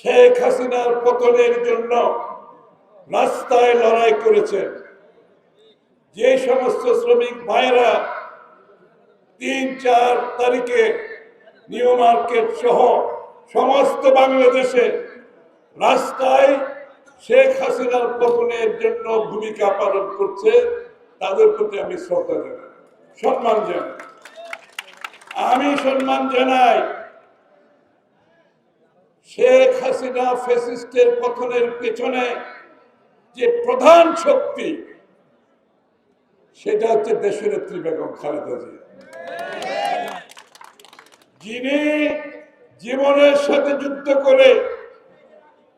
শেখ হাসিনার পতনের জন্য রাস্তায় লড়াই করেছেন। যে সমস্ত শ্রমিক ভাইরা ৩-৪ তারিখে নিউ মার্কেট সহ সমস্ত বাংলাদেশে রাস্তায় শেখ হাসিনার পতনের জন্য ভূমিকা পালন করছে, তাদের প্রতি আমি শ্রদ্ধা জানাই, সম্মান জানাই। আমি সম্মান জানাই শেখ হাসিনা ফ্যাসিস্টের পতনের পেছনে যে প্রধান শক্তি, সেটা হচ্ছে দেশনেত্রী বেগম খালেদা জিয়া, যিনি জীবনের সাথে যুদ্ধ করে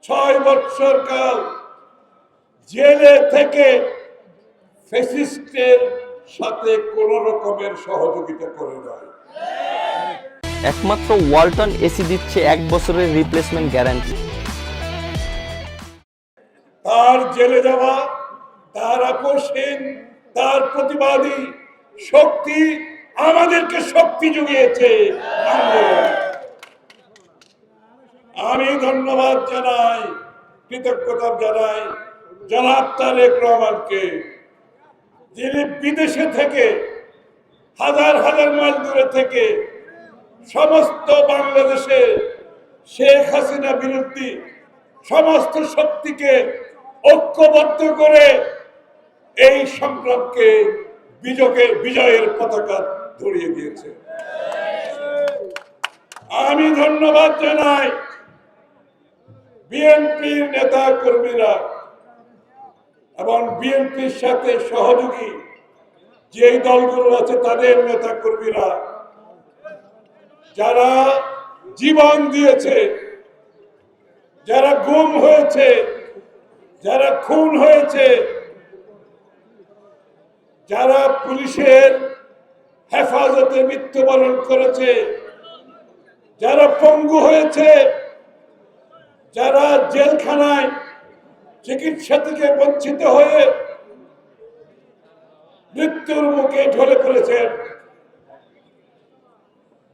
৬ বছর কাল জেলে থেকে ফ্যাসিস্টের সাথে কোন রকমের সহযোগিতা করে নয়। একমাত্র ওয়ালটন এসি দিচ্ছে 1 বছরের রিপ্লেসমেন্ট গ্যারান্টি। তার জেলে যাওয়া, তার আপোষহীন, তার প্রতিবাদী শক্তি আমাদেরকে শক্তি জুগিয়েছে। আমি ধন্যবাদ জানাই, কৃতজ্ঞতা জানাই জনাব তারেক রহমানকে, যিনি বিদেশে থেকে হাজার হাজার মাইল দূরে থেকে সমস্ত বাংলাদেশে শেখ হাসিনা বিরোধী সমস্ত শক্তিকে ঐক্যবদ্ধ করে এই সংগ্রামকে বিজয়ের পতাকা ধরিয়ে দিয়েছে। আমি ধন্যবাদ জানাই বিএনপির নেতা কর্মীরা এবং বিএনপির সাথে সহযোগী যে দলগুলো আছে তাদের নেতা কর্মীরা, যারা জীবন দিয়েছে, যারা গুম হয়েছে, যারা খুন হয়েছে, যারা পুলিশের হেফাজতে মৃত্যুবরণ করেছে, যারা পঙ্গু হয়েছে, যারা জেলখানায় চিকিৎসা থেকে বঞ্চিত হয়ে মৃত্যুর মুখে ঢলে পড়েছেন,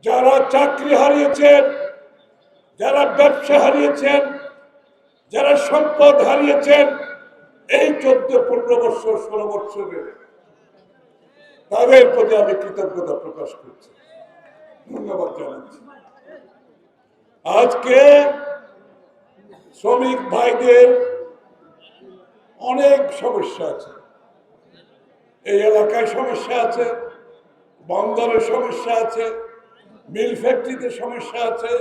যারা চাকরি হারিয়েছেন, যারা ব্যবসা হারিয়েছেন, যারা সম্পদ হারিয়েছেন এই 14-15 বছর 16 বছরে, তাদের প্রতি আমি কৃতজ্ঞতা প্রকাশ করছি, ধন্যবাদ জানাচ্ছি। আজকে শ্রমিক ভাইদের অনেক সমস্যা আছে, এই এলাকায় সমস্যা আছে, বন্দরের সমস্যা আছে, মিল ফ্যাক্টরিতে সমস্যা আছে।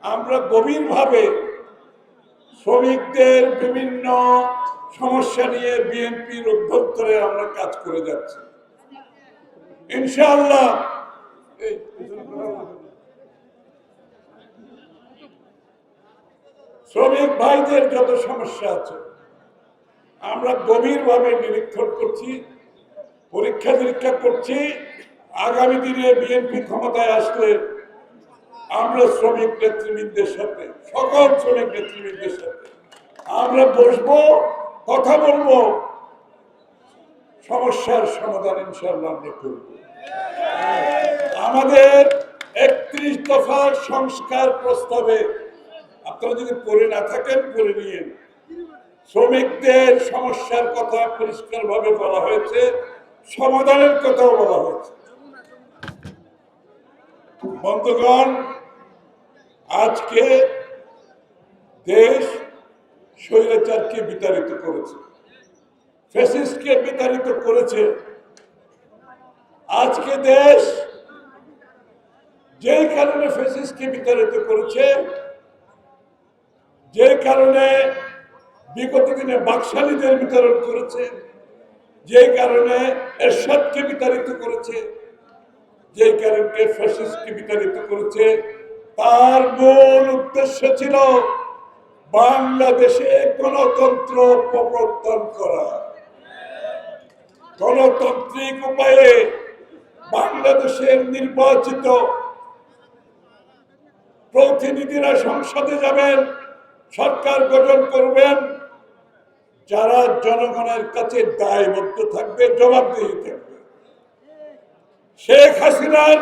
আমরা গভীরভাবে শ্রমিকদের বিভিন্ন সমস্যা নিয়ে বিএনপির অভ্যন্তরে আমরা কাজ করে যাচ্ছি। ইনশাআল্লাহ শ্রমিক ভাইদের যত সমস্যা আছে আমরা গভীরভাবে নিরীক্ষণ করছি, পরীক্ষা নিরীক্ষা করছি। আগামী দিনে বিএনপি ক্ষমতায় আসলে আমরা শ্রমিক নেতৃবৃন্দের সাথে, সকল শ্রমিক নেতৃবৃন্দের সাথে আমরা বসবো, কথা বলবো, সমস্যার সমাধান ইনশাআল্লাহ আমরা করব। আমাদের 31 দফা সংস্কার প্রস্তাবে আপনারা যদি পড়ে না থাকেন পড়ে নিয়ে, শ্রমিকদের সমস্যার কথা পরিষ্কারভাবে বলা হয়েছে, সমাধানের কথাও বলা হয়েছে। বন্ধুগণ, আজকে দেশ স্বৈরাচারকে বিতাড়িত করেছে, ফ্যাসিস্টকে বিতাড়িত করেছে। আজকে দেশ যে কারণে ফ্যাসিস্টকে বিতাড়িত করেছে, যে কারণে বিগত দিনে বাকশালীদের বিতরণ করেছে, যে কারণে এরশাদকে বিতাড়িত করেছে, যে কারণে ফ্যাসিস্টকে বিতাড়িত করেছে, তার মূল উদ্দেশ্য ছিল বাংলাদেশে গণতন্ত্র প্রবর্তন করা, গণতান্ত্রিক উপায়ে বাংলাদেশের নির্বাচিত প্রতিনিধিরা সংসদে যাবেন, সরকার গঠন করবেন, যারা জনগণের কাছে দায়বদ্ধ থাকবে, জবাবদিহি থাকবে। শেখ হাসিনার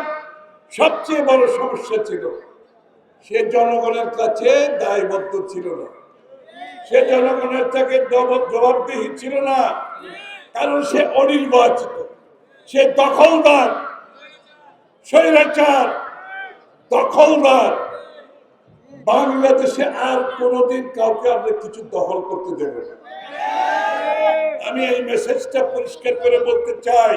সবচেয়ে বড় সমস্যা ছিল সে জনগণের কাছে দায়বদ্ধ ছিল না, সে জনগণের থেকে জবাবদিহি ছিল না, কারণ সে অনির্বাচিত, সে দখলদার, স্বৈরাচার, দখলদার। বাংলাদেশে আর কোনোদিন কাউকে আমরা কিছু দখল করতে দেব না। আমি এই মেসেজটা পরিষ্কার করে বলতে চাই।